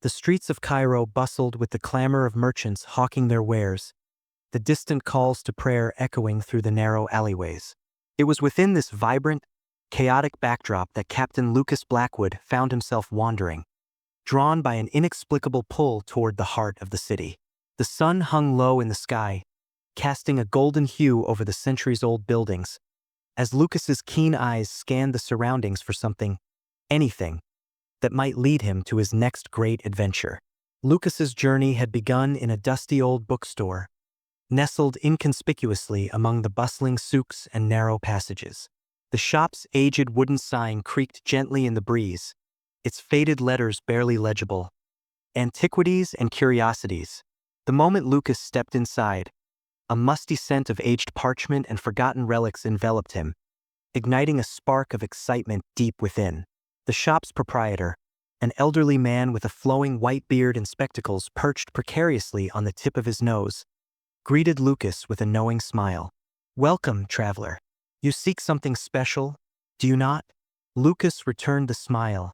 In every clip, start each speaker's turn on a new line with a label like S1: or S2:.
S1: The streets of Cairo bustled with the clamor of merchants hawking their wares, the distant calls to prayer echoing through the narrow alleyways. It was within this vibrant, chaotic backdrop that Captain Lucas Blackwood found himself wandering, drawn by an inexplicable pull toward the heart of the city. The sun hung low in the sky, casting a golden hue over the centuries-old buildings, as Lucas's keen eyes scanned the surroundings for something, anything, that might lead him to his next great adventure. Lucas's journey had begun in a dusty old bookstore, nestled inconspicuously among the bustling souks and narrow passages. The shop's aged wooden sign creaked gently in the breeze, its faded letters barely legible. Antiquities and curiosities. The moment Lucas stepped inside, a musty scent of aged parchment and forgotten relics enveloped him, igniting a spark of excitement deep within. The shop's proprietor, an elderly man with a flowing white beard and spectacles perched precariously on the tip of his nose, greeted Lucas with a knowing smile. "Welcome, traveler. You seek something special, do you not?" Lucas returned the smile,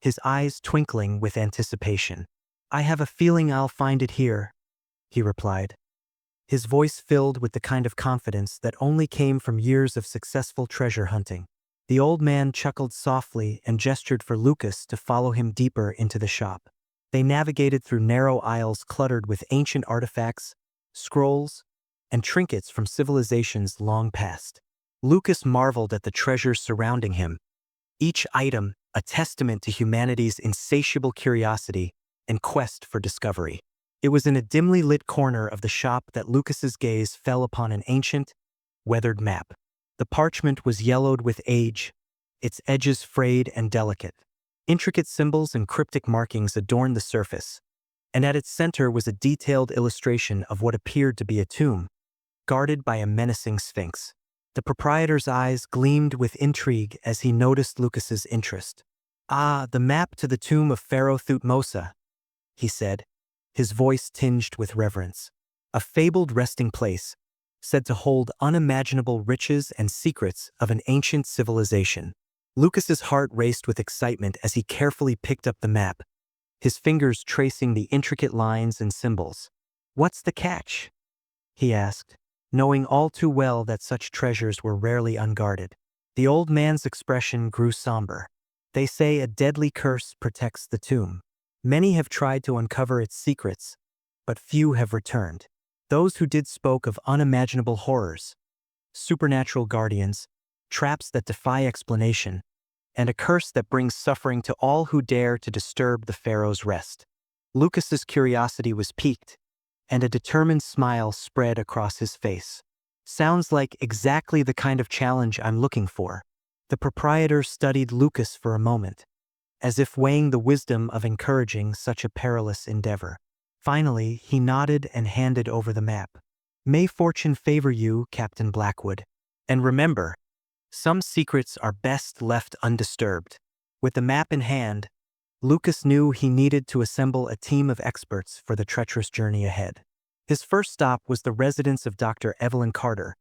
S1: his eyes twinkling with anticipation. "I have a feeling I'll find it here," he replied, his voice filled with the kind of confidence that only came from years of successful treasure hunting. The old man chuckled softly and gestured for Lucas to follow him deeper into the shop. They navigated through narrow aisles cluttered with ancient artifacts, scrolls, and trinkets from civilizations long past. Lucas marveled at the treasures surrounding him, each item a testament to humanity's insatiable curiosity and quest for discovery. It was in a dimly lit corner of the shop that Lucas's gaze fell upon an ancient, weathered map. The parchment was yellowed with age, its edges frayed and delicate. Intricate symbols and cryptic markings adorned the surface, and at its center was a detailed illustration of what appeared to be a tomb, guarded by a menacing sphinx. The proprietor's eyes gleamed with intrigue as he noticed Lucas's interest. "Ah, the map to the tomb of Pharaoh Thutmose," he said, his voice tinged with reverence. "A fabled resting place, said to hold unimaginable riches and secrets of an ancient civilization." Lucas's heart raced with excitement as he carefully picked up the map, his fingers tracing the intricate lines and symbols. "What's the catch?" he asked, knowing all too well that such treasures were rarely unguarded. The old man's expression grew somber. "They say a deadly curse protects the tomb. Many have tried to uncover its secrets, but few have returned. Those who did spoke of unimaginable horrors, supernatural guardians, traps that defy explanation, and a curse that brings suffering to all who dare to disturb the pharaoh's rest." Lucas's curiosity was piqued, and a determined smile spread across his face. "Sounds like exactly the kind of challenge I'm looking for." The proprietor studied Lucas for a moment, as if weighing the wisdom of encouraging such a perilous endeavor. Finally, he nodded and handed over the map. "May fortune favor you, Captain Blackwood. And remember, some secrets are best left undisturbed." With the map in hand, Lucas knew he needed to assemble a team of experts for the treacherous journey ahead. His first stop was the residence of Dr. Evelyn Carter,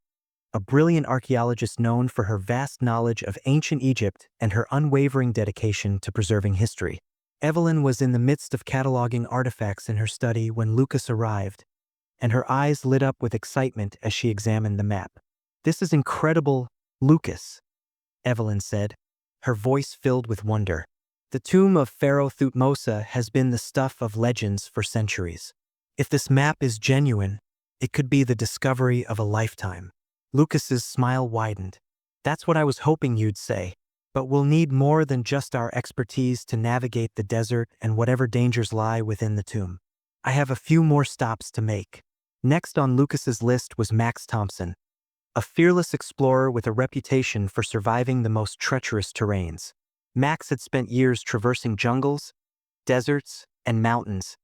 S1: a brilliant archaeologist known for her vast knowledge of ancient Egypt and her unwavering dedication to preserving history. Evelyn was in the midst of cataloging artifacts in her study when Lucas arrived, and her eyes lit up with excitement as she examined the map. "This is incredible, Lucas," Evelyn said, her voice filled with wonder. "The tomb of Pharaoh Thutmose has been the stuff of legends for centuries. If this map is genuine, it could be the discovery of a lifetime." Lucas's smile widened. "That's what I was hoping you'd say. But we'll need more than just our expertise to navigate the desert and whatever dangers lie within the tomb. I have a few more stops to make." Next on Lucas's list was Max Thompson, a fearless explorer with a reputation for surviving the most treacherous terrains. Max had spent years traversing jungles, deserts, and mountains,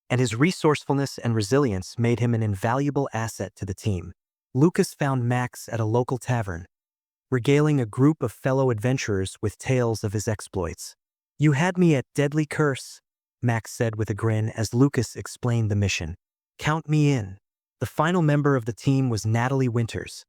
S1: and his resourcefulness and resilience made him an invaluable asset to the team. Lucas found Max at a local tavern, regaling a group of fellow adventurers with tales of his exploits. "You had me at deadly curse," Max said with a grin as Lucas explained the mission. "Count me in." The final member of the team was Natalie Winters,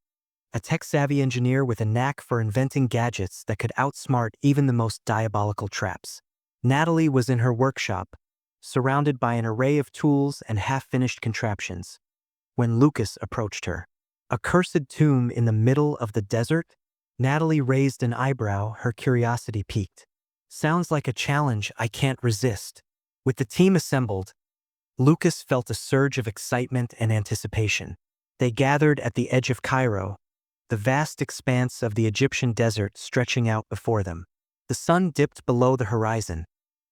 S1: a tech-savvy engineer with a knack for inventing gadgets that could outsmart even the most diabolical traps. Natalie was in her workshop, surrounded by an array of tools and half-finished contraptions, when Lucas approached her. A cursed tomb in the middle of the desert? Natalie raised an eyebrow, her curiosity piqued. Sounds like a challenge I can't resist. With the team assembled, Lucas felt a surge of excitement and anticipation. They gathered at the edge of Cairo, the vast expanse of the Egyptian desert stretching out before them. The sun dipped below the horizon,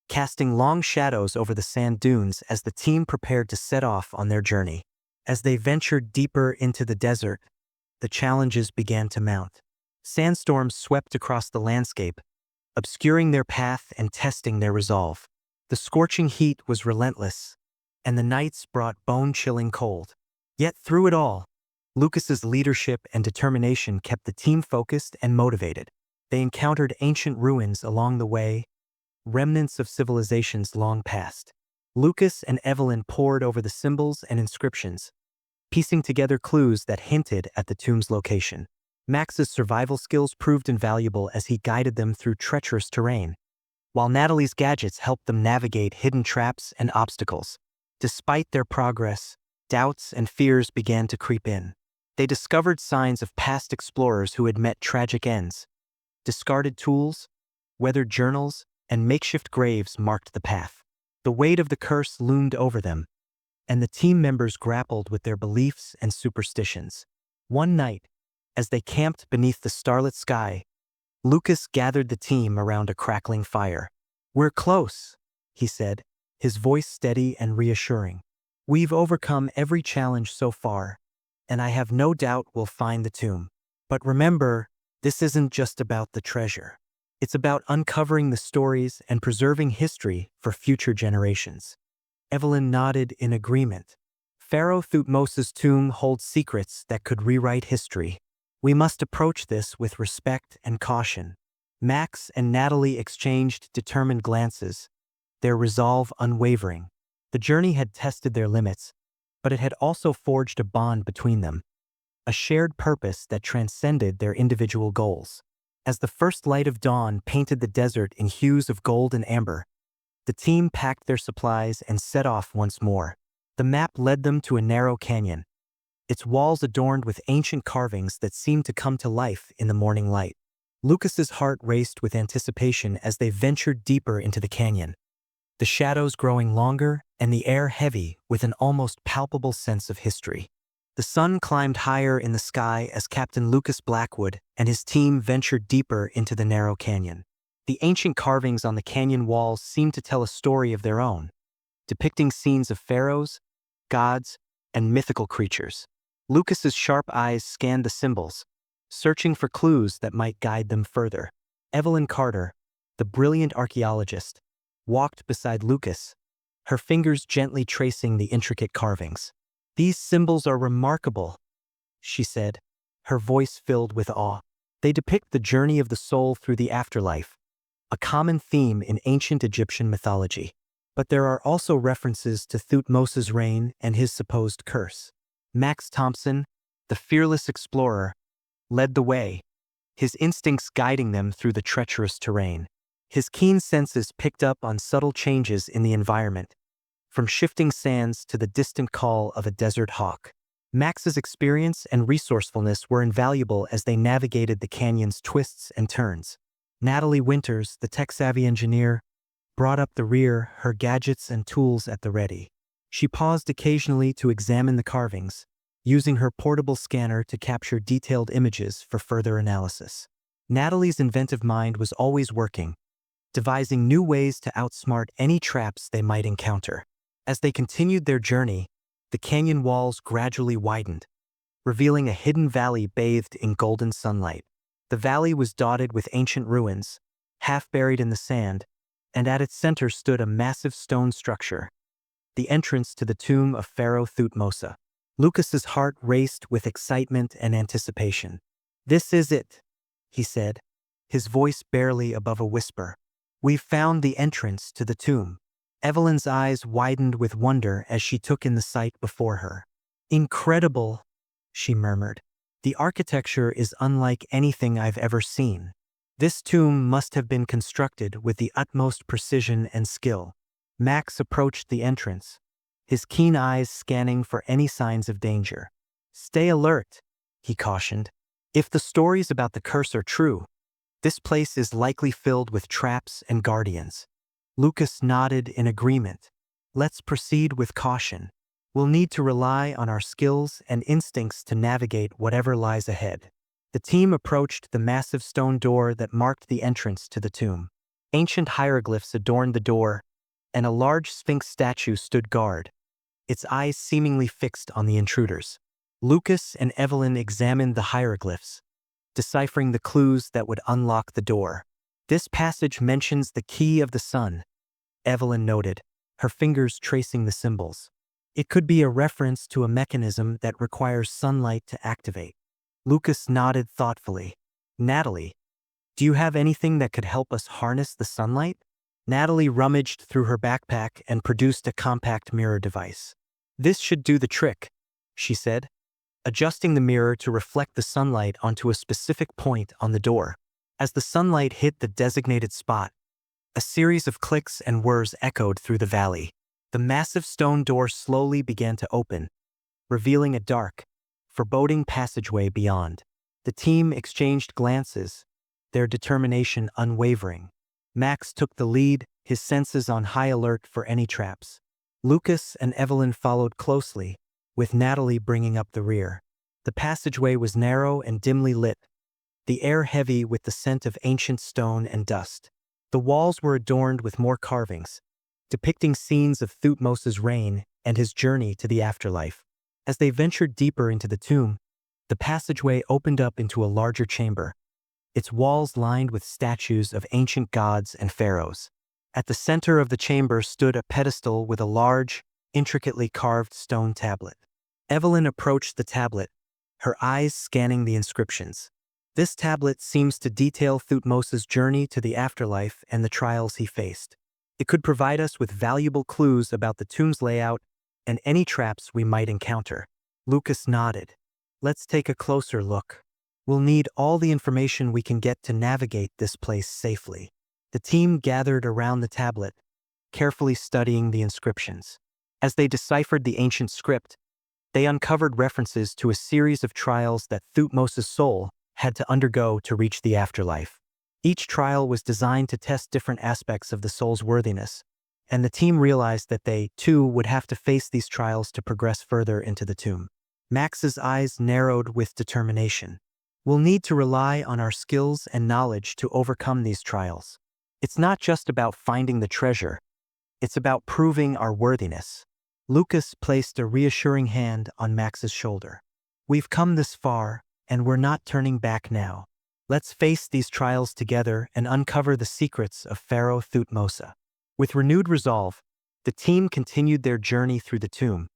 S1: casting long shadows over the sand dunes as the team prepared to set off on their journey. As they ventured deeper into the desert, the challenges began to mount. Sandstorms swept across the landscape, obscuring their path and testing their resolve. The scorching heat was relentless, and the nights brought bone-chilling cold. Yet through it all, Lucas's leadership and determination kept the team focused and motivated. They encountered ancient ruins along the way, remnants of civilizations long past. Lucas and Evelyn pored over the symbols and inscriptions, piecing together clues that hinted at the tomb's location. Max's survival skills proved invaluable as he guided them through treacherous terrain, while Natalie's gadgets helped them navigate hidden traps and obstacles. Despite their progress, doubts and fears began to creep in. They discovered signs of past explorers who had met tragic ends. Discarded tools, weathered journals, and makeshift graves marked the path. The weight of the curse loomed over them, and the team members grappled with their beliefs and superstitions. One night, as they camped beneath the starlit sky, Lucas gathered the team around a crackling fire. "We're close," he said, his voice steady and reassuring. "We've overcome every challenge so far, and I have no doubt we'll find the tomb. But remember, this isn't just about the treasure. It's about uncovering the stories and preserving history for future generations." Evelyn nodded in agreement. Pharaoh Thutmose's tomb holds secrets that could rewrite history. We must approach this with respect and caution. Max and Natalie exchanged determined glances, their resolve unwavering. The journey had tested their limits, but it had also forged a bond between them, a shared purpose that transcended their individual goals. As the first light of dawn painted the desert in hues of gold and amber, the team packed their supplies and set off once more. The map led them to a narrow canyon, its walls adorned with ancient carvings that seemed to come to life in the morning light. Lucas's heart raced with anticipation as they ventured deeper into the canyon, the shadows growing longer and the air heavy with an almost palpable sense of history. The sun climbed higher in the sky as Captain Lucas Blackwood and his team ventured deeper into the narrow canyon. The ancient carvings on the canyon walls seemed to tell a story of their own, depicting scenes of pharaohs, gods, and mythical creatures. Lucas's sharp eyes scanned the symbols, searching for clues that might guide them further. Evelyn Carter, the brilliant archaeologist, walked beside Lucas, her fingers gently tracing the intricate carvings. "These symbols are remarkable," she said, her voice filled with awe. "They depict the journey of the soul through the afterlife, a common theme in ancient Egyptian mythology. But there are also references to Thutmose's reign and his supposed curse." Max Thompson, the fearless explorer, led the way, his instincts guiding them through the treacherous terrain. His keen senses picked up on subtle changes in the environment, from shifting sands to the distant call of a desert hawk. Max's experience and resourcefulness were invaluable as they navigated the canyon's twists and turns. Natalie Winters, the tech-savvy engineer, brought up the rear, her gadgets and tools at the ready. She paused occasionally to examine the carvings, using her portable scanner to capture detailed images for further analysis. Natalie's inventive mind was always working, devising new ways to outsmart any traps they might encounter. As they continued their journey, the canyon walls gradually widened, revealing a hidden valley bathed in golden sunlight. The valley was dotted with ancient ruins, half buried in the sand, and at its center stood a massive stone structure, the entrance to the tomb of Pharaoh Thutmose. Lucas's heart raced with excitement and anticipation. "This is it," he said, his voice barely above a whisper. "We've found the entrance to the tomb." Evelyn's eyes widened with wonder as she took in the sight before her. "Incredible," she murmured. "The architecture is unlike anything I've ever seen. This tomb must have been constructed with the utmost precision and skill." Max approached the entrance, his keen eyes scanning for any signs of danger. "Stay alert," he cautioned. "If the stories about the curse are true, this place is likely filled with traps and guardians." Lucas nodded in agreement. "Let's proceed with caution. We'll need to rely on our skills and instincts to navigate whatever lies ahead." The team approached the massive stone door that marked the entrance to the tomb. Ancient hieroglyphs adorned the door, and a large sphinx statue stood guard, its eyes seemingly fixed on the intruders. Lucas and Evelyn examined the hieroglyphs, deciphering the clues that would unlock the door. "This passage mentions the key of the sun," Evelyn noted, her fingers tracing the symbols. "It could be a reference to a mechanism that requires sunlight to activate." Lucas nodded thoughtfully. "Natalie, do you have anything that could help us harness the sunlight?" Natalie rummaged through her backpack and produced a compact mirror device. "This should do the trick," she said, adjusting the mirror to reflect the sunlight onto a specific point on the door. As the sunlight hit the designated spot, a series of clicks and whirs echoed through the valley. The massive stone door slowly began to open, revealing a dark, foreboding passageway beyond. The team exchanged glances, their determination unwavering. Max took the lead, his senses on high alert for any traps. Lucas and Evelyn followed closely, with Natalie bringing up the rear. The passageway was narrow and dimly lit, the air heavy with the scent of ancient stone and dust. The walls were adorned with more carvings, depicting scenes of Thutmose's reign and his journey to the afterlife. As they ventured deeper into the tomb, the passageway opened up into a larger chamber, its walls lined with statues of ancient gods and pharaohs. At the center of the chamber stood a pedestal with a large, intricately carved stone tablet. Evelyn approached the tablet, her eyes scanning the inscriptions. "This tablet seems to detail Thutmose's journey to the afterlife and the trials he faced. It could provide us with valuable clues about the tomb's layout and any traps we might encounter." Lucas nodded. "Let's take a closer look. We'll need all the information we can get to navigate this place safely." The team gathered around the tablet, carefully studying the inscriptions. As they deciphered the ancient script, they uncovered references to a series of trials that Thutmose's soul had to undergo to reach the afterlife. Each trial was designed to test different aspects of the soul's worthiness, and the team realized that they, too, would have to face these trials to progress further into the tomb. Max's eyes narrowed with determination. "We'll need to rely on our skills and knowledge to overcome these trials. It's not just about finding the treasure, it's about proving our worthiness." Lucas placed a reassuring hand on Max's shoulder. "We've come this far, and we're not turning back now. Let's face these trials together and uncover the secrets of Pharaoh Thutmose." With renewed resolve, the team continued their journey through the tomb,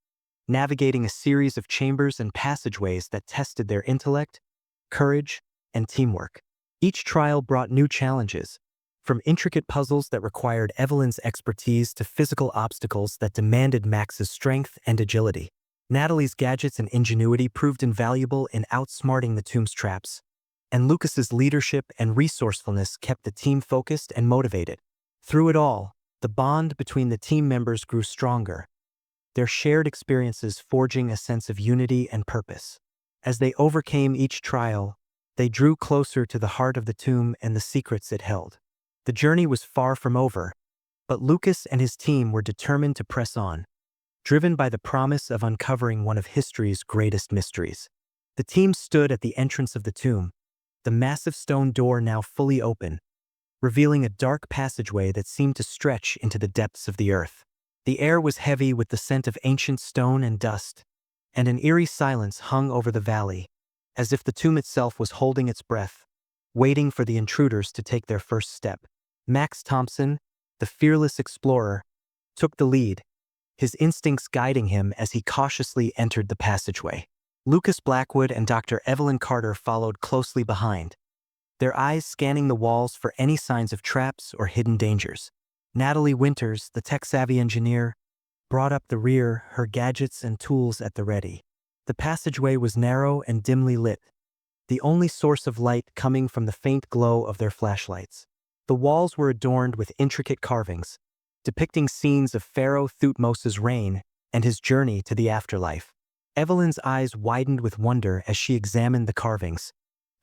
S1: navigating a series of chambers and passageways that tested their intellect, courage, and teamwork. Each trial brought new challenges, from intricate puzzles that required Evelyn's expertise to physical obstacles that demanded Max's strength and agility. Natalie's gadgets and ingenuity proved invaluable in outsmarting the tomb's traps, and Lucas's leadership and resourcefulness kept the team focused and motivated. Through it all, the bond between the team members grew stronger, their shared experiences forging a sense of unity and purpose. As they overcame each trial, they drew closer to the heart of the tomb and the secrets it held. The journey was far from over, but Lucas and his team were determined to press on, driven by the promise of uncovering one of history's greatest mysteries. The team stood at the entrance of the tomb, the massive stone door now fully open, revealing a dark passageway that seemed to stretch into the depths of the earth. The air was heavy with the scent of ancient stone and dust, and an eerie silence hung over the valley, as if the tomb itself was holding its breath, waiting for the intruders to take their first step. Max Thompson, the fearless explorer, took the lead, his instincts guiding him as he cautiously entered the passageway. Lucas Blackwood and Dr. Evelyn Carter followed closely behind, their eyes scanning the walls for any signs of traps or hidden dangers. Natalie Winters, the tech-savvy engineer, brought up the rear, her gadgets and tools at the ready. The passageway was narrow and dimly lit, the only source of light coming from the faint glow of their flashlights. The walls were adorned with intricate carvings, depicting scenes of Pharaoh Thutmose's reign and his journey to the afterlife. Evelyn's eyes widened with wonder as she examined the carvings,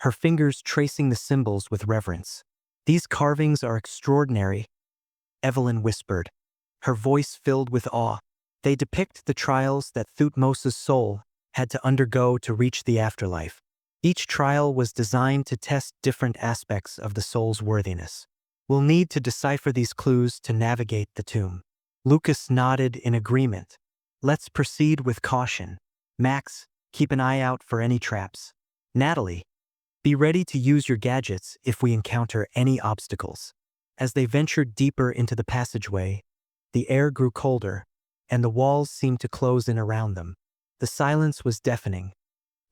S1: her fingers tracing the symbols with reverence. "These carvings are extraordinary," Evelyn whispered, her voice filled with awe. "They depict the trials that Thutmose's soul had to undergo to reach the afterlife. Each trial was designed to test different aspects of the soul's worthiness. We'll need to decipher these clues to navigate the tomb." Lucas nodded in agreement. "Let's proceed with caution. Max, keep an eye out for any traps. Natalie, be ready to use your gadgets if we encounter any obstacles." As they ventured deeper into the passageway, the air grew colder, and the walls seemed to close in around them. The silence was deafening,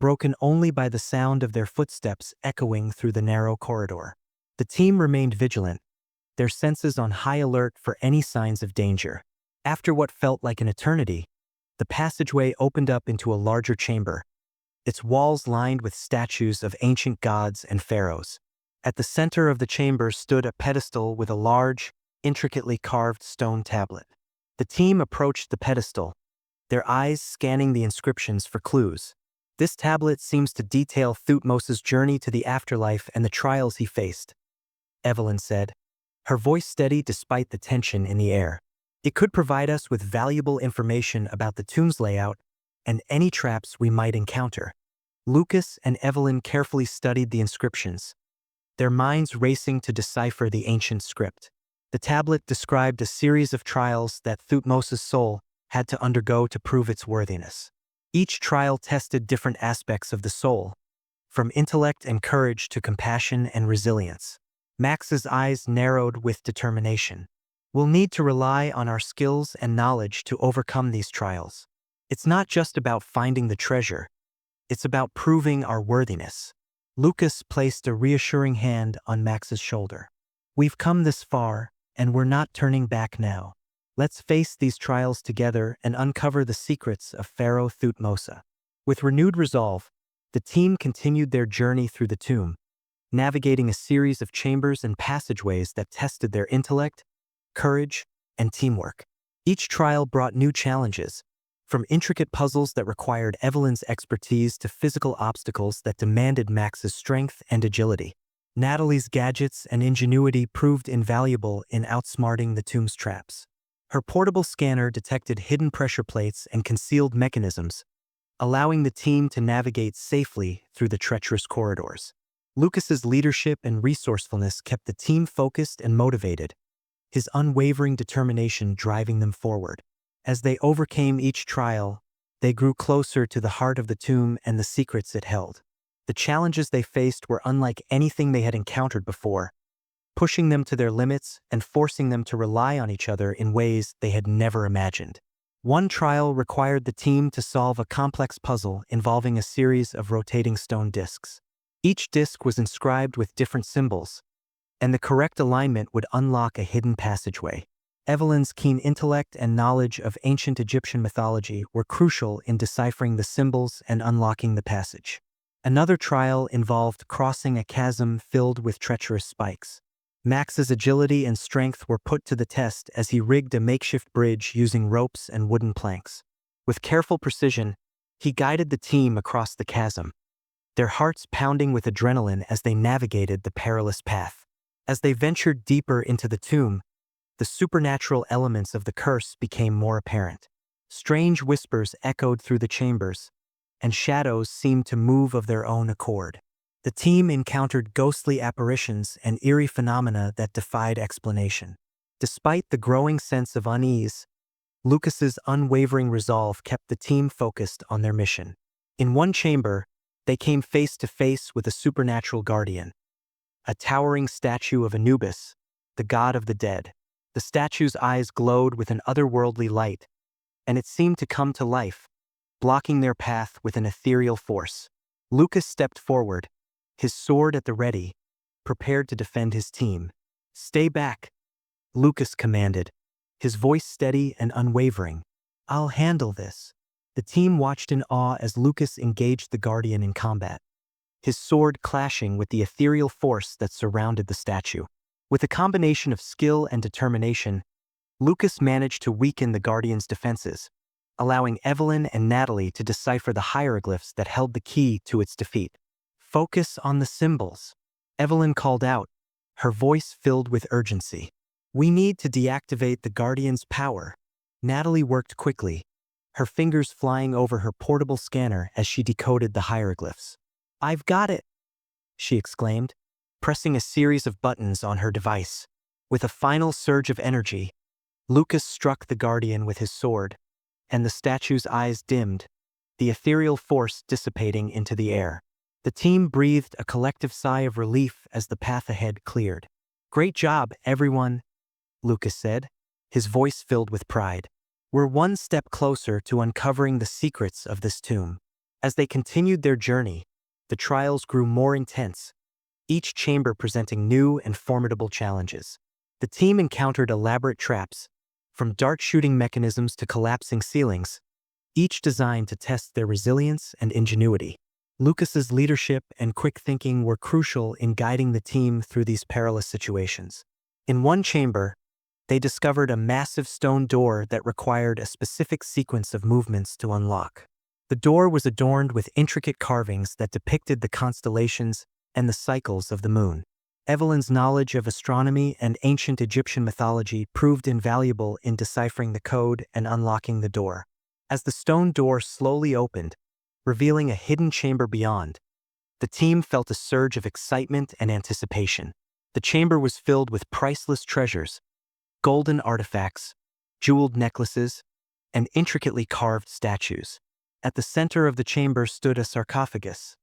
S1: broken only by the sound of their footsteps echoing through the narrow corridor. The team remained vigilant, their senses on high alert for any signs of danger. After what felt like an eternity, the passageway opened up into a larger chamber, its walls lined with statues of ancient gods and pharaohs. At the center of the chamber stood a pedestal with a large, intricately carved stone tablet. The team approached the pedestal, their eyes scanning the inscriptions for clues. "This tablet seems to detail Thutmose's journey to the afterlife and the trials he faced," Evelyn said, her voice steady despite the tension in the air. "It could provide us with valuable information about the tomb's layout and any traps we might encounter." Lucas and Evelyn carefully studied the inscriptions, their minds racing to decipher the ancient script. The tablet described a series of trials that Thutmose's soul had to undergo to prove its worthiness. Each trial tested different aspects of the soul, from intellect and courage to compassion and resilience. Max's eyes narrowed with determination. "We'll need to rely on our skills and knowledge to overcome these trials. It's not just about finding the treasure, it's about proving our worthiness." Lucas placed a reassuring hand on Max's shoulder. "We've come this far, and we're not turning back now. Let's face these trials together and uncover the secrets of Pharaoh Thutmose." With renewed resolve, the team continued their journey through the tomb, navigating a series of chambers and passageways that tested their intellect, courage, and teamwork. Each trial brought new challenges, from intricate puzzles that required Evelyn's expertise to physical obstacles that demanded Max's strength and agility. Natalie's gadgets and ingenuity proved invaluable in outsmarting the tomb's traps. Her portable scanner detected hidden pressure plates and concealed mechanisms, allowing the team to navigate safely through the treacherous corridors. Lucas's leadership and resourcefulness kept the team focused and motivated, his unwavering determination driving them forward. As they overcame each trial, they grew closer to the heart of the tomb and the secrets it held. The challenges they faced were unlike anything they had encountered before, pushing them to their limits and forcing them to rely on each other in ways they had never imagined. One trial required the team to solve a complex puzzle involving a series of rotating stone discs. Each disc was inscribed with different symbols, and the correct alignment would unlock a hidden passageway. Evelyn's keen intellect and knowledge of ancient Egyptian mythology were crucial in deciphering the symbols and unlocking the passage. Another trial involved crossing a chasm filled with treacherous spikes. Max's agility and strength were put to the test as he rigged a makeshift bridge using ropes and wooden planks. With careful precision, he guided the team across the chasm, their hearts pounding with adrenaline as they navigated the perilous path. As they ventured deeper into the tomb, the supernatural elements of the curse became more apparent. Strange whispers echoed through the chambers, and shadows seemed to move of their own accord. The team encountered ghostly apparitions and eerie phenomena that defied explanation. Despite the growing sense of unease, Lucas's unwavering resolve kept the team focused on their mission. In one chamber, they came face to face with a supernatural guardian, a towering statue of Anubis, the god of the dead. The statue's eyes glowed with an otherworldly light, and it seemed to come to life, blocking their path with an ethereal force. Lucas stepped forward, his sword at the ready, prepared to defend his team. "Stay back," Lucas commanded, his voice steady and unwavering. "I'll handle this." The team watched in awe as Lucas engaged the guardian in combat, his sword clashing with the ethereal force that surrounded the statue. With a combination of skill and determination, Lucas managed to weaken the Guardian's defenses, allowing Evelyn and Natalie to decipher the hieroglyphs that held the key to its defeat. "Focus on the symbols," Evelyn called out, her voice filled with urgency. "We need to deactivate the Guardian's power." Natalie worked quickly, her fingers flying over her portable scanner as she decoded the hieroglyphs. "I've got it," she exclaimed, pressing a series of buttons on her device. With a final surge of energy, Lucas struck the Guardian with his sword, and the statue's eyes dimmed, the ethereal force dissipating into the air. The team breathed a collective sigh of relief as the path ahead cleared. "Great job, everyone," Lucas said, his voice filled with pride. "We're one step closer to uncovering the secrets of this tomb." As they continued their journey, the trials grew more intense, each chamber presenting new and formidable challenges. The team encountered elaborate traps, from dart-shooting mechanisms to collapsing ceilings, each designed to test their resilience and ingenuity. Lucas's leadership and quick thinking were crucial in guiding the team through these perilous situations. In one chamber, they discovered a massive stone door that required a specific sequence of movements to unlock. The door was adorned with intricate carvings that depicted the constellations and the cycles of the moon. Evelyn's knowledge of astronomy and ancient Egyptian mythology proved invaluable in deciphering the code and unlocking the door. As the stone door slowly opened, revealing a hidden chamber beyond, the team felt a surge of excitement and anticipation. The chamber was filled with priceless treasures, golden artifacts, jeweled necklaces, and intricately carved statues. At the center of the chamber stood a sarcophagus,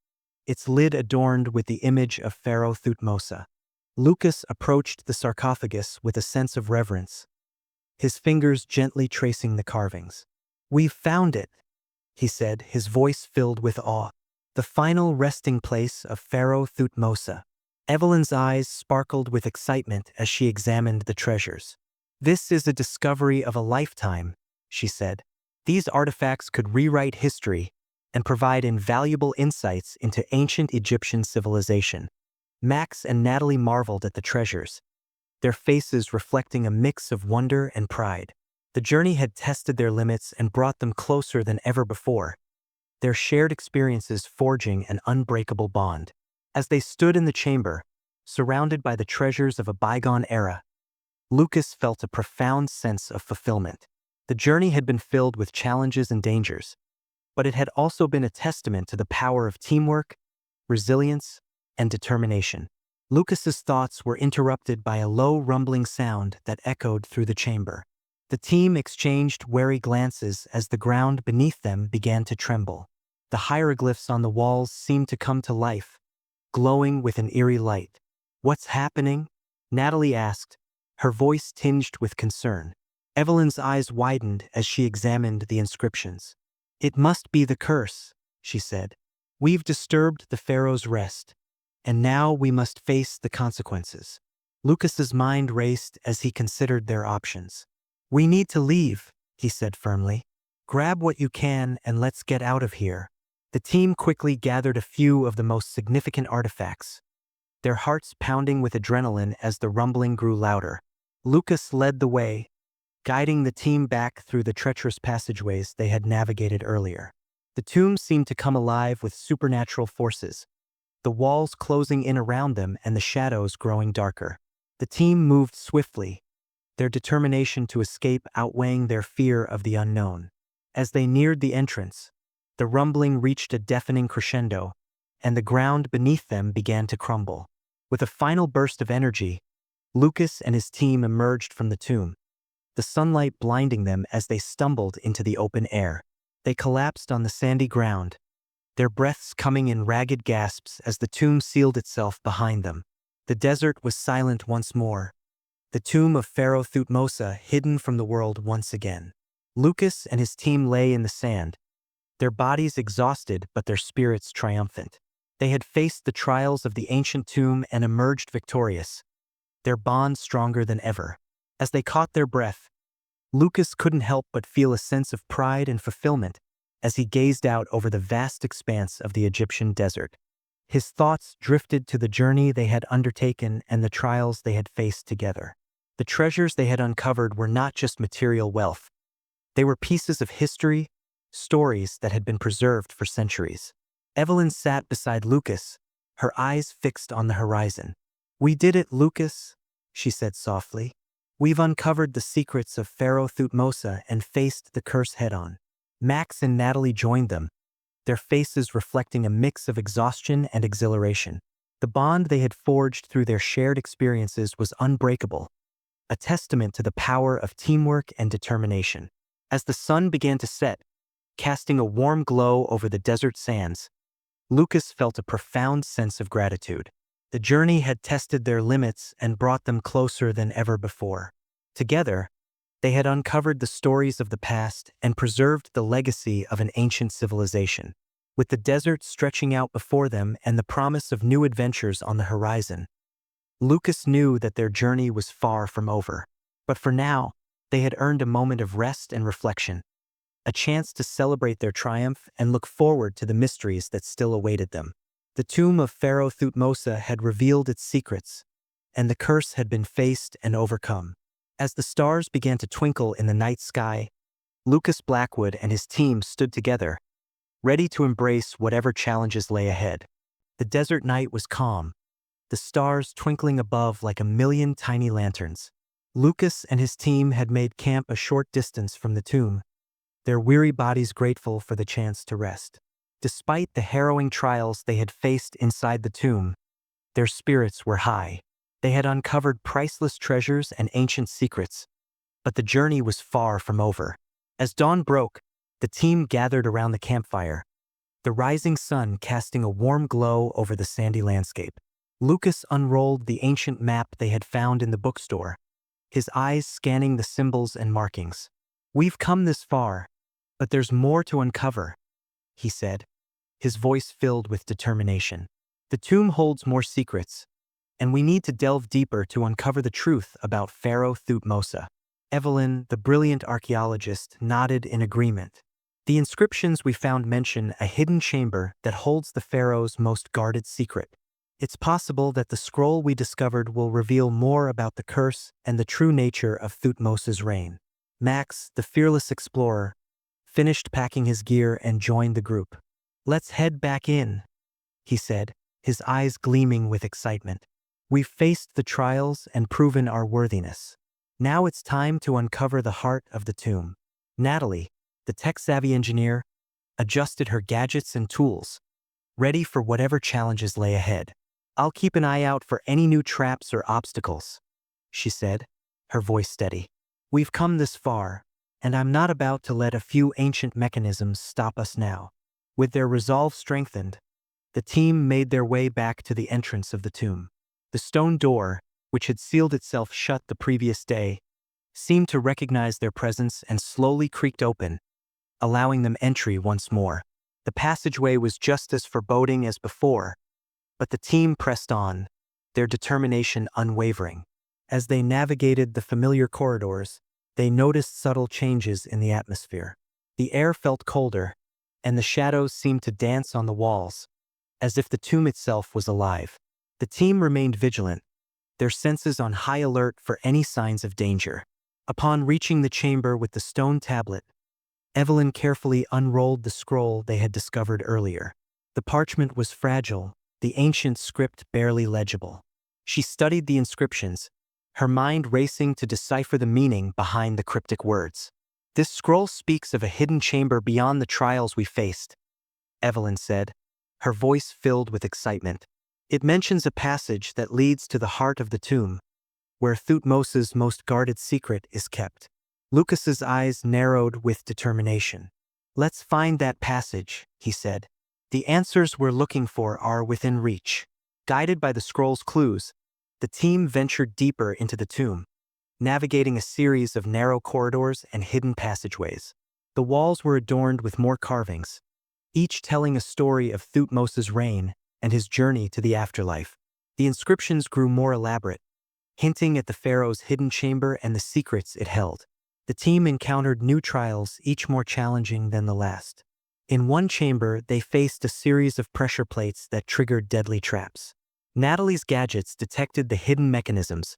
S1: its lid adorned with the image of Pharaoh Thutmose. Lucas approached the sarcophagus with a sense of reverence, his fingers gently tracing the carvings. "We've found it," he said, his voice filled with awe. "The final resting place of Pharaoh Thutmose." Evelyn's eyes sparkled with excitement as she examined the treasures. "This is a discovery of a lifetime," she said. "These artifacts could rewrite history and provide invaluable insights into ancient Egyptian civilization." Max and Natalie marveled at the treasures, their faces reflecting a mix of wonder and pride. The journey had tested their limits and brought them closer than ever before, their shared experiences forging an unbreakable bond. As they stood in the chamber, surrounded by the treasures of a bygone era, Lucas felt a profound sense of fulfillment. The journey had been filled with challenges and dangers, but it had also been a testament to the power of teamwork, resilience, and determination. Lucas's thoughts were interrupted by a low rumbling sound that echoed through the chamber. The team exchanged wary glances as the ground beneath them began to tremble. The hieroglyphs on the walls seemed to come to life, glowing with an eerie light. "What's happening?" Natalie asked, her voice tinged with concern. Evelyn's eyes widened as she examined the inscriptions. "It must be the curse," she said. "We've disturbed the pharaoh's rest, and now we must face the consequences." Lucas's mind raced as he considered their options. "We need to leave," he said firmly. "Grab what you can and let's get out of here." The team quickly gathered a few of the most significant artifacts, their hearts pounding with adrenaline as the rumbling grew louder. Lucas led the way, guiding the team back through the treacherous passageways they had navigated earlier. The tomb seemed to come alive with supernatural forces, the walls closing in around them and the shadows growing darker. The team moved swiftly, their determination to escape outweighing their fear of the unknown. As they neared the entrance, the rumbling reached a deafening crescendo, and the ground beneath them began to crumble. With a final burst of energy, Lucas and his team emerged from the tomb, the sunlight blinding them as they stumbled into the open air. They collapsed on the sandy ground, their breaths coming in ragged gasps as the tomb sealed itself behind them. The desert was silent once more, the tomb of Pharaoh Thutmose hidden from the world once again. Lucas and his team lay in the sand, their bodies exhausted but their spirits triumphant. They had faced the trials of the ancient tomb and emerged victorious, their bond stronger than ever. As they caught their breath, Lucas couldn't help but feel a sense of pride and fulfillment as he gazed out over the vast expanse of the Egyptian desert. His thoughts drifted to the journey they had undertaken and the trials they had faced together. The treasures they had uncovered were not just material wealth. They were pieces of history, stories that had been preserved for centuries. Evelyn sat beside Lucas, her eyes fixed on the horizon. "We did it, Lucas," she said softly. "We've uncovered the secrets of Pharaoh Thutmose and faced the curse head-on." Max and Natalie joined them, their faces reflecting a mix of exhaustion and exhilaration. The bond they had forged through their shared experiences was unbreakable, a testament to the power of teamwork and determination. As the sun began to set, casting a warm glow over the desert sands, Lucas felt a profound sense of gratitude. The journey had tested their limits and brought them closer than ever before. Together, they had uncovered the stories of the past and preserved the legacy of an ancient civilization. With the desert stretching out before them and the promise of new adventures on the horizon, Lucas knew that their journey was far from over. But for now, they had earned a moment of rest and reflection, a chance to celebrate their triumph and look forward to the mysteries that still awaited them. The tomb of Pharaoh Thutmose had revealed its secrets, and the curse had been faced and overcome. As the stars began to twinkle in the night sky, Lucas Blackwood and his team stood together, ready to embrace whatever challenges lay ahead. The desert night was calm, the stars twinkling above like a million tiny lanterns. Lucas and his team had made camp a short distance from the tomb, their weary bodies grateful for the chance to rest. Despite the harrowing trials they had faced inside the tomb, their spirits were high. They had uncovered priceless treasures and ancient secrets, but the journey was far from over. As dawn broke, the team gathered around the campfire, the rising sun casting a warm glow over the sandy landscape. Lucas unrolled the ancient map they had found in the bookstore, his eyes scanning the symbols and markings. "We've come this far, but there's more to uncover," he said, his voice filled with determination. "The tomb holds more secrets, and we need to delve deeper to uncover the truth about Pharaoh Thutmose." Evelyn, the brilliant archaeologist, nodded in agreement. "The inscriptions we found mention a hidden chamber that holds the pharaoh's most guarded secret. It's possible that the scroll we discovered will reveal more about the curse and the true nature of Thutmose's reign." Max, the fearless explorer, finished packing his gear and joined the group. "Let's head back in," he said, his eyes gleaming with excitement. "We've faced the trials and proven our worthiness. Now it's time to uncover the heart of the tomb." Natalie, the tech-savvy engineer, adjusted her gadgets and tools, ready for whatever challenges lay ahead. "I'll keep an eye out for any new traps or obstacles," she said, her voice steady. "We've come this far, and I'm not about to let a few ancient mechanisms stop us now." With their resolve strengthened, the team made their way back to the entrance of the tomb. The stone door, which had sealed itself shut the previous day, seemed to recognize their presence and slowly creaked open, allowing them entry once more. The passageway was just as foreboding as before, but the team pressed on, their determination unwavering. As they navigated the familiar corridors, they noticed subtle changes in the atmosphere. The air felt colder, and the shadows seemed to dance on the walls, as if the tomb itself was alive. The team remained vigilant, their senses on high alert for any signs of danger. Upon reaching the chamber with the stone tablet, Evelyn carefully unrolled the scroll they had discovered earlier. The parchment was fragile, the ancient script barely legible. She studied the inscriptions, her mind racing to decipher the meaning behind the cryptic words. "This scroll speaks of a hidden chamber beyond the trials we faced," Evelyn said, her voice filled with excitement. "It mentions a passage that leads to the heart of the tomb, where Thutmose's most guarded secret is kept." Lucas's eyes narrowed with determination. "Let's find that passage," he said. "The answers we're looking for are within reach." Guided by the scroll's clues, the team ventured deeper into the tomb, navigating a series of narrow corridors and hidden passageways. The walls were adorned with more carvings, each telling a story of Thutmose's reign and his journey to the afterlife. The inscriptions grew more elaborate, hinting at the pharaoh's hidden chamber and the secrets it held. The team encountered new trials, each more challenging than the last. In one chamber, they faced a series of pressure plates that triggered deadly traps. Natalie's gadgets detected the hidden mechanisms,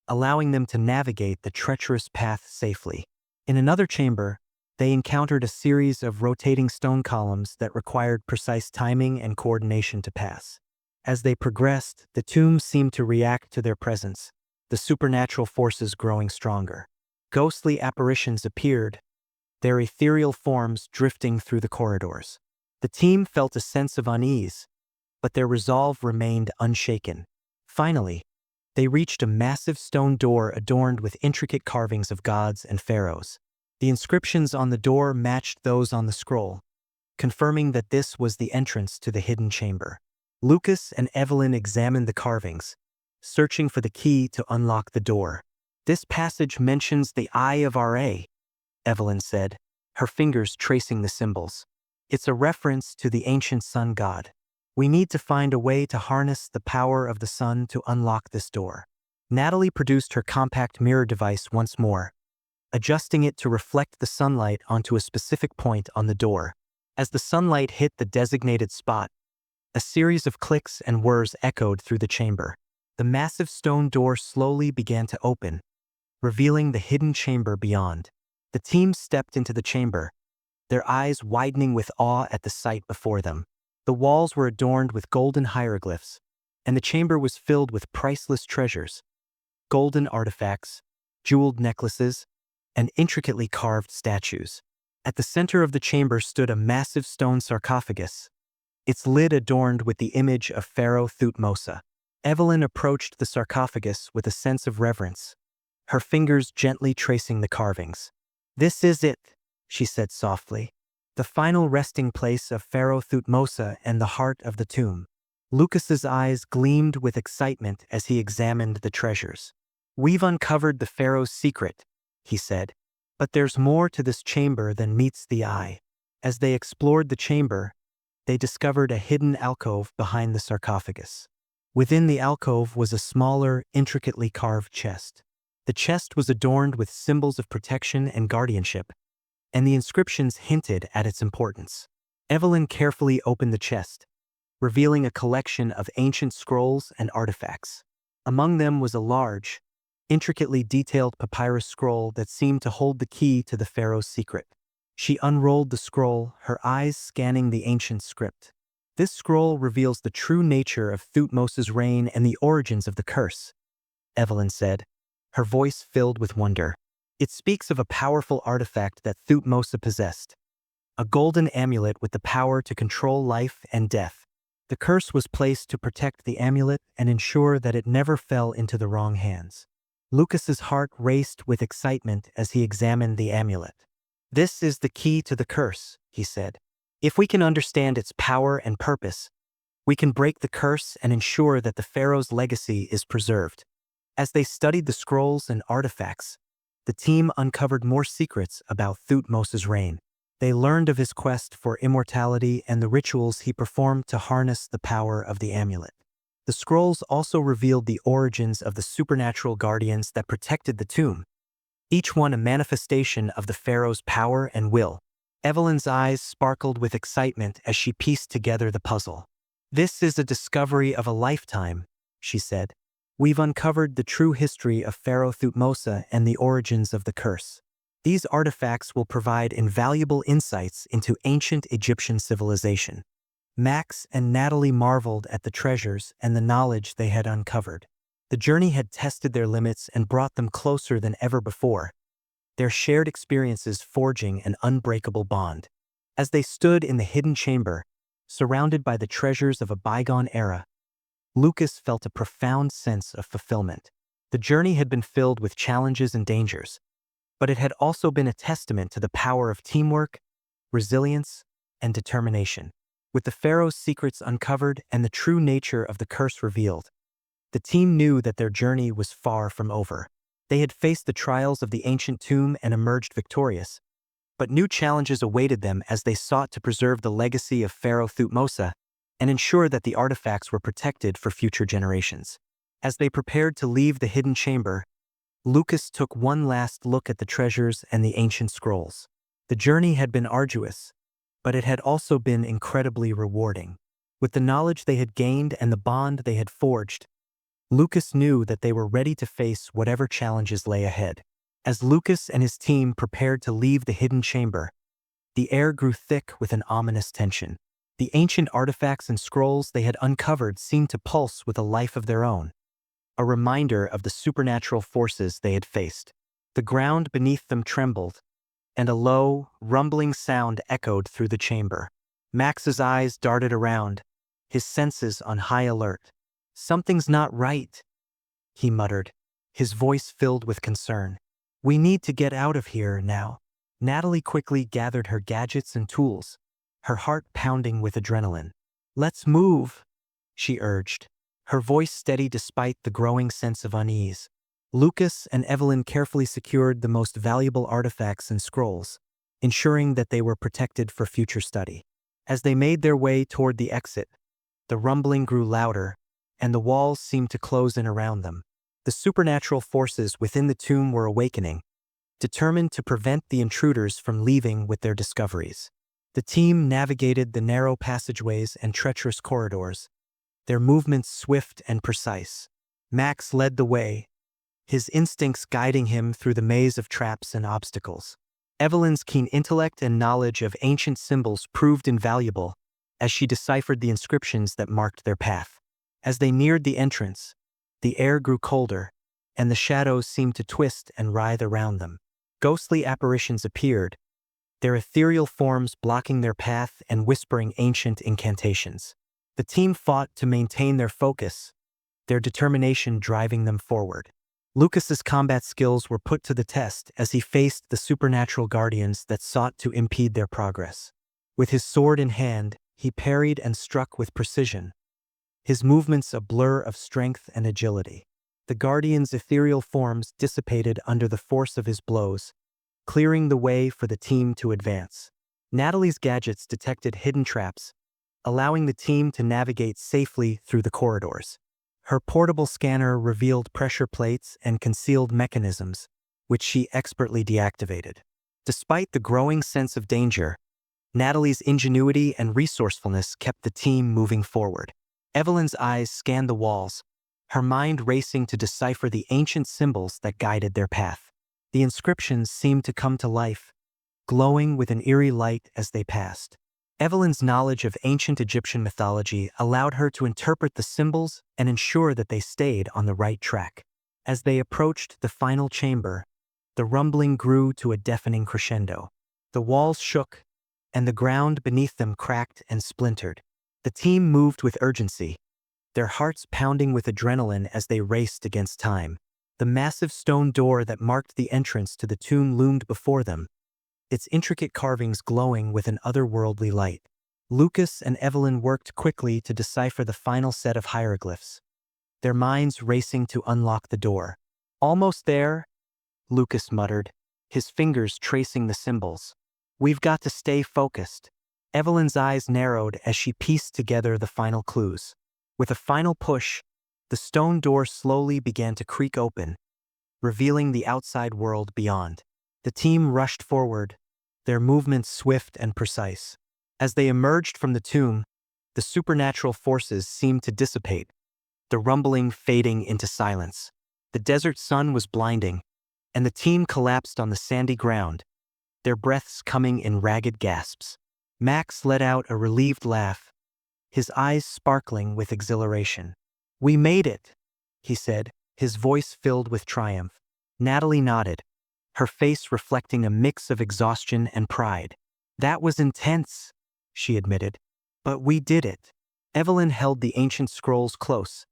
S1: allowing them to navigate the treacherous path safely. In another chamber, they encountered a series of rotating stone columns that required precise timing and coordination to pass. As they progressed, the tomb seemed to react to their presence, the supernatural forces growing stronger. Ghostly apparitions appeared, their ethereal forms drifting through the corridors. The team felt a sense of unease, but their resolve remained unshaken. Finally, they reached a massive stone door adorned with intricate carvings of gods and pharaohs. The inscriptions on the door matched those on the scroll, confirming that this was the entrance to the hidden chamber. Lucas and Evelyn examined the carvings, searching for the key to unlock the door. "This passage mentions the Eye of Ra," Evelyn said, her fingers tracing the symbols. "It's a reference to the ancient sun god. We need to find a way to harness the power of the sun to unlock this door." Natalie produced her compact mirror device once more, adjusting it to reflect the sunlight onto a specific point on the door. As the sunlight hit the designated spot, a series of clicks and whirs echoed through the chamber. The massive stone door slowly began to open, revealing the hidden chamber beyond. The team stepped into the chamber, their eyes widening with awe at the sight before them. The walls were adorned with golden hieroglyphs, and the chamber was filled with priceless treasures, golden artifacts, jeweled necklaces, and intricately carved statues. At the center of the chamber stood a massive stone sarcophagus, its lid adorned with the image of Pharaoh Thutmose. Evelyn approached the sarcophagus with a sense of reverence, her fingers gently tracing the carvings. "This is it," she said softly, "the final resting place of Pharaoh Thutmose and the heart of the tomb." Lucas's eyes gleamed with excitement as he examined the treasures. "We've uncovered the pharaoh's secret," he said, "but there's more to this chamber than meets the eye." As they explored the chamber, they discovered a hidden alcove behind the sarcophagus. Within the alcove was a smaller, intricately carved chest. The chest was adorned with symbols of protection and guardianship, and the inscriptions hinted at its importance. Evelyn carefully opened the chest, revealing a collection of ancient scrolls and artifacts. Among them was a large, intricately detailed papyrus scroll that seemed to hold the key to the pharaoh's secret. She unrolled the scroll, her eyes scanning the ancient script. "This scroll reveals the true nature of Thutmose's reign and the origins of the curse," Evelyn said, her voice filled with wonder. "It speaks of a powerful artifact that Thutmose possessed, a golden amulet with the power to control life and death. The curse was placed to protect the amulet and ensure that it never fell into the wrong hands." Lucas's heart raced with excitement as he examined the amulet. "This is the key to the curse," he said. "If we can understand its power and purpose, we can break the curse and ensure that the pharaoh's legacy is preserved." As they studied the scrolls and artifacts, the team uncovered more secrets about Thutmose's reign. They learned of his quest for immortality and the rituals he performed to harness the power of the amulet. The scrolls also revealed the origins of the supernatural guardians that protected the tomb, each one a manifestation of the pharaoh's power and will. Evelyn's eyes sparkled with excitement as she pieced together the puzzle. "This is a discovery of a lifetime," she said. "We've uncovered the true history of Pharaoh Thutmose and the origins of the curse. These artifacts will provide invaluable insights into ancient Egyptian civilization." Max and Natalie marveled at the treasures and the knowledge they had uncovered. The journey had tested their limits and brought them closer than ever before, their shared experiences forging an unbreakable bond. As they stood in the hidden chamber, surrounded by the treasures of a bygone era, Lucas felt a profound sense of fulfillment. The journey had been filled with challenges and dangers, but it had also been a testament to the power of teamwork, resilience, and determination. With the pharaoh's secrets uncovered and the true nature of the curse revealed, the team knew that their journey was far from over. They had faced the trials of the ancient tomb and emerged victorious, but new challenges awaited them as they sought to preserve the legacy of Pharaoh Thutmose and ensure that the artifacts were protected for future generations. As they prepared to leave the hidden chamber, Lucas took one last look at the treasures and the ancient scrolls. The journey had been arduous, but it had also been incredibly rewarding. With the knowledge they had gained and the bond they had forged, Lucas knew that they were ready to face whatever challenges lay ahead. As Lucas and his team prepared to leave the hidden chamber, the air grew thick with an ominous tension. The ancient artifacts and scrolls they had uncovered seemed to pulse with a life of their own, a reminder of the supernatural forces they had faced. The ground beneath them trembled, and a low, rumbling sound echoed through the chamber. Max's eyes darted around, his senses on high alert. "Something's not right," he muttered, his voice filled with concern. "We need to get out of here now." Natalie quickly gathered her gadgets and tools, her heart pounding with adrenaline. "Let's move," she urged, her voice steady despite the growing sense of unease. Lucas and Evelyn carefully secured the most valuable artifacts and scrolls, ensuring that they were protected for future study. As they made their way toward the exit, the rumbling grew louder, and the walls seemed to close in around them. The supernatural forces within the tomb were awakening, determined to prevent the intruders from leaving with their discoveries. The team navigated the narrow passageways and treacherous corridors, their movements swift and precise. Max led the way, his instincts guiding him through the maze of traps and obstacles. Evelyn's keen intellect and knowledge of ancient symbols proved invaluable as she deciphered the inscriptions that marked their path. As they neared the entrance, the air grew colder, and the shadows seemed to twist and writhe around them. Ghostly apparitions appeared, their ethereal forms blocking their path and whispering ancient incantations. The team fought to maintain their focus, their determination driving them forward. Lucas's combat skills were put to the test as he faced the supernatural guardians that sought to impede their progress. With his sword in hand, he parried and struck with precision, his movements a blur of strength and agility. The guardians' ethereal forms dissipated under the force of his blows, clearing the way for the team to advance. Natalie's gadgets detected hidden traps, allowing the team to navigate safely through the corridors. Her portable scanner revealed pressure plates and concealed mechanisms, which she expertly deactivated. Despite the growing sense of danger, Natalie's ingenuity and resourcefulness kept the team moving forward. Evelyn's eyes scanned the walls, her mind racing to decipher the ancient symbols that guided their path. The inscriptions seemed to come to life, glowing with an eerie light as they passed. Evelyn's knowledge of ancient Egyptian mythology allowed her to interpret the symbols and ensure that they stayed on the right track. As they approached the final chamber, the rumbling grew to a deafening crescendo. The walls shook, and the ground beneath them cracked and splintered. The team moved with urgency, their hearts pounding with adrenaline as they raced against time. The massive stone door that marked the entrance to the tomb loomed before them, its intricate carvings glowing with an otherworldly light. Lucas and Evelyn worked quickly to decipher the final set of hieroglyphs, their minds racing to unlock the door. "Almost there," Lucas muttered, his fingers tracing the symbols. "We've got to stay focused." Evelyn's eyes narrowed as she pieced together the final clues. With a final push, the stone door slowly began to creak open, revealing the outside world beyond. The team rushed forward, their movements swift and precise. As they emerged from the tomb, the supernatural forces seemed to dissipate, the rumbling fading into silence. The desert sun was blinding, and the team collapsed on the sandy ground, their breaths coming in ragged gasps. Max let out a relieved laugh, his eyes sparkling with exhilaration. "We made it," he said, his voice filled with triumph. Natalie nodded, her face reflecting a mix of exhaustion and pride. "That was intense," she admitted, "but we did it." Evelyn held the ancient scrolls close,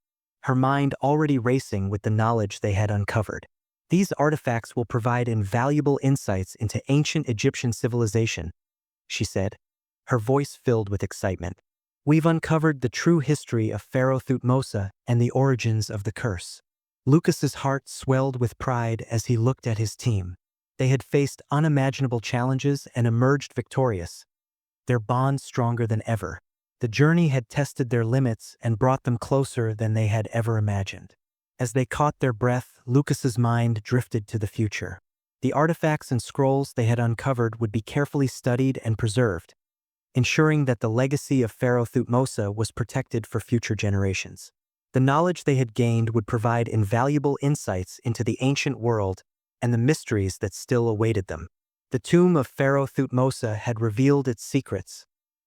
S1: her mind already racing with the knowledge they had uncovered. "These artifacts will provide invaluable insights into ancient Egyptian civilization," she said, her voice filled with excitement. "We've uncovered the true history of Pharaoh Thutmose and the origins of the curse." Lucas's heart swelled with pride as he looked at his team. They had faced unimaginable challenges and emerged victorious, their bond stronger than ever. The journey had tested their limits and brought them closer than they had ever imagined. As they caught their breath, Lucas's mind drifted to the future. The artifacts and scrolls they had uncovered would be carefully studied and preserved, ensuring that the legacy of Pharaoh Thutmose was protected for future generations. The knowledge they had gained would provide invaluable insights into the ancient world and the mysteries that still awaited them. The tomb of Pharaoh Thutmose had revealed its secrets,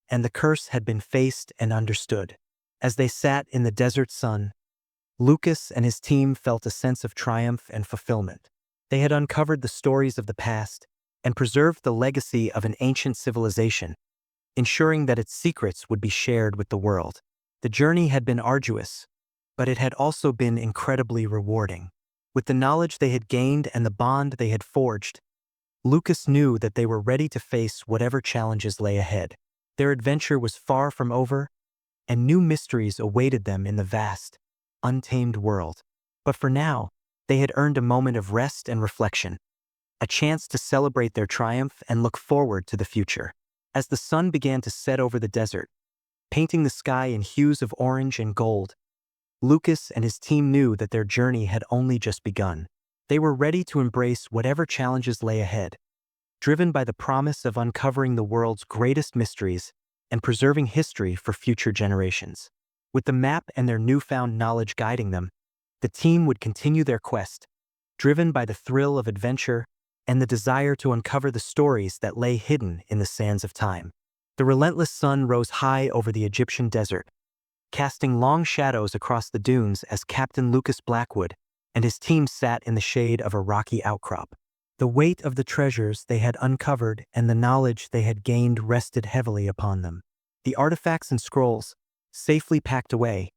S1: and the curse had been faced and understood. As they sat in the desert sun, Lucas and his team felt a sense of triumph and fulfillment. They had uncovered the stories of the past and preserved the legacy of an ancient civilization, ensuring that its secrets would be shared with the world. The journey had been arduous, but it had also been incredibly rewarding. With the knowledge they had gained and the bond they had forged, Lucas knew that they were ready to face whatever challenges lay ahead. Their adventure was far from over, and new mysteries awaited them in the vast, untamed world. But for now, they had earned a moment of rest and reflection, a chance to celebrate their triumph and look forward to the future. As the sun began to set over the desert, painting the sky in hues of orange and gold, Lucas and his team knew that their journey had only just begun. They were ready to embrace whatever challenges lay ahead, driven by the promise of uncovering the world's greatest mysteries and preserving history for future generations. With the map and their newfound knowledge guiding them, the team would continue their quest, driven by the thrill of adventure and the desire to uncover the stories that lay hidden in the sands of time. The relentless sun rose high over the Egyptian desert, casting long shadows across the dunes as Captain Lucas Blackwood and his team sat in the shade of a rocky outcrop. The weight of the treasures they had uncovered and the knowledge they had gained rested heavily upon them. The artifacts and scrolls, safely packed away,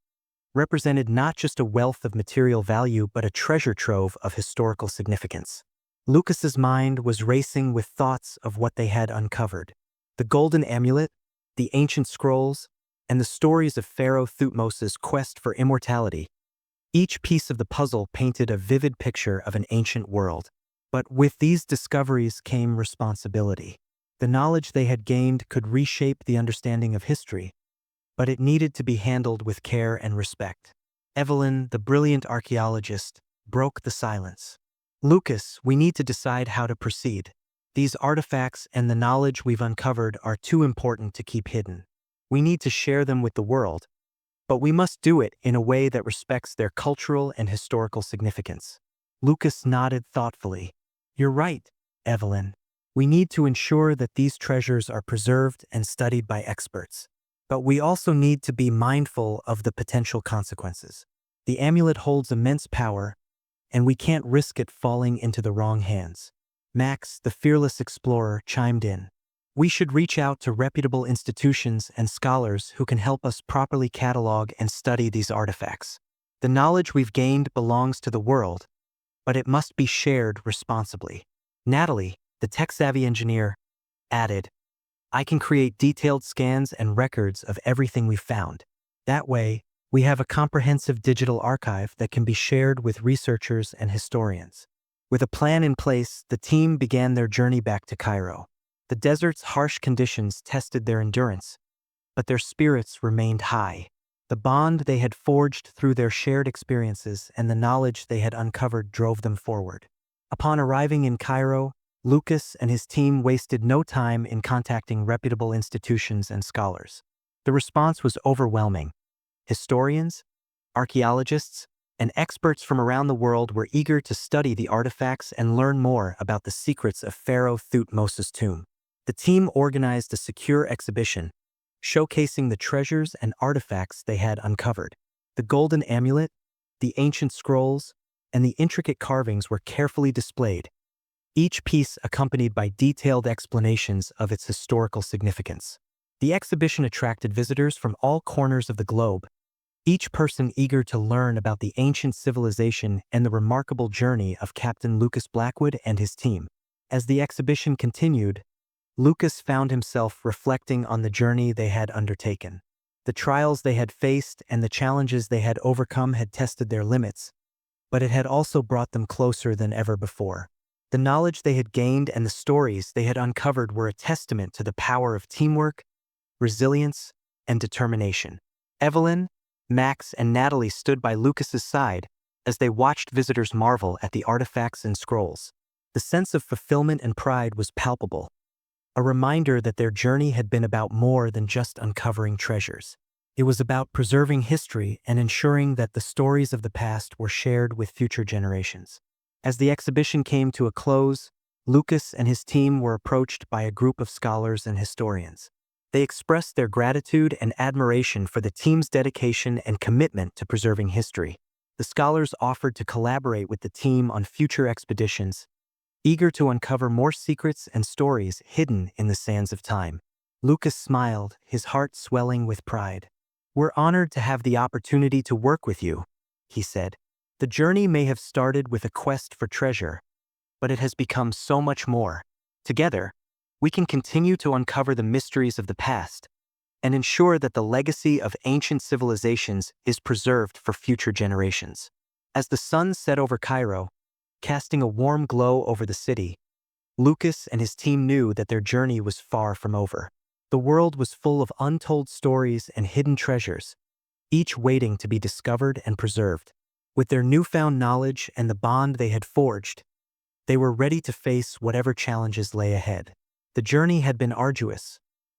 S1: represented not just a wealth of material value but a treasure trove of historical significance. Lucas's mind was racing with thoughts of what they had uncovered. The golden amulet, the ancient scrolls, and the stories of Pharaoh Thutmose's quest for immortality. Each piece of the puzzle painted a vivid picture of an ancient world. But with these discoveries came responsibility. The knowledge they had gained could reshape the understanding of history, but it needed to be handled with care and respect. Evelyn, the brilliant archaeologist, broke the silence. Lucas, we need to decide how to proceed. These artifacts and the knowledge we've uncovered are too important to keep hidden. We need to share them with the world, but we must do it in a way that respects their cultural and historical significance. Lucas nodded thoughtfully. You're right, Evelyn. We need to ensure that these treasures are preserved and studied by experts. But we also need to be mindful of the potential consequences. The amulet holds immense power, and we can't risk it falling into the wrong hands. Max, the fearless explorer, chimed in. We should reach out to reputable institutions and scholars who can help us properly catalog and study these artifacts. The knowledge we've gained belongs to the world, but it must be shared responsibly. Natalie, the tech-savvy engineer, added, I can create detailed scans and records of everything we've found. That way, we have a comprehensive digital archive that can be shared with researchers and historians. With a plan in place, the team began their journey back to Cairo. The desert's harsh conditions tested their endurance, but their spirits remained high. The bond they had forged through their shared experiences and the knowledge they had uncovered drove them forward. Upon arriving in Cairo, Lucas and his team wasted no time in contacting reputable institutions and scholars. The response was overwhelming. Historians, archaeologists, and experts from around the world were eager to study the artifacts and learn more about the secrets of Pharaoh Thutmose's tomb. The team organized a secure exhibition, showcasing the treasures and artifacts they had uncovered. The golden amulet, the ancient scrolls, and the intricate carvings were carefully displayed, each piece accompanied by detailed explanations of its historical significance. The exhibition attracted visitors from all corners of the globe, each person eager to learn about the ancient civilization and the remarkable journey of Captain Lucas Blackwood and his team. As the exhibition continued, Lucas found himself reflecting on the journey they had undertaken. The trials they had faced and the challenges they had overcome had tested their limits, but it had also brought them closer than ever before. The knowledge they had gained and the stories they had uncovered were a testament to the power of teamwork, resilience, and determination. Evelyn, Max, and Natalie stood by Lucas's side as they watched visitors marvel at the artifacts and scrolls. The sense of fulfillment and pride was palpable, a reminder that their journey had been about more than just uncovering treasures. It was about preserving history and ensuring that the stories of the past were shared with future generations. As the exhibition came to a close, Lucas and his team were approached by a group of scholars and historians. They expressed their gratitude and admiration for the team's dedication and commitment to preserving history. The scholars offered to collaborate with the team on future expeditions, eager to uncover more secrets and stories hidden in the sands of time. Lucas smiled, his heart swelling with pride. "We're honored to have the opportunity to work with you," he said. "The journey may have started with a quest for treasure, but it has become so much more. Together, we can continue to uncover the mysteries of the past and ensure that the legacy of ancient civilizations is preserved for future generations." As the sun set over Cairo, casting a warm glow over the city, Lucas and his team knew that their journey was far from over. The world was full of untold stories and hidden treasures, each waiting to be discovered and preserved. With their newfound knowledge and the bond they had forged, they were ready to face whatever challenges lay ahead. The journey had been arduous,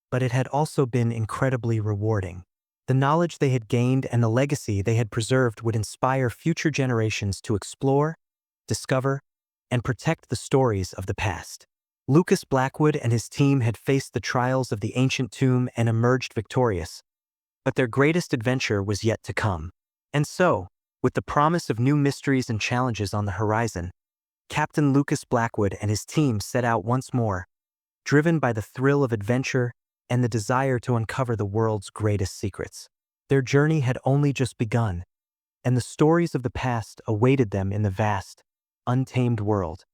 S1: but it had also been incredibly rewarding. The knowledge they had gained and the legacy they had preserved would inspire future generations to explore, discover, and protect the stories of the past. Lucas Blackwood and his team had faced the trials of the ancient tomb and emerged victorious, but their greatest adventure was yet to come. And so, with the promise of new mysteries and challenges on the horizon, Captain Lucas Blackwood and his team set out once more, driven by the thrill of adventure and the desire to uncover the world's greatest secrets. Their journey had only just begun, and the stories of the past awaited them in the vast, untamed world.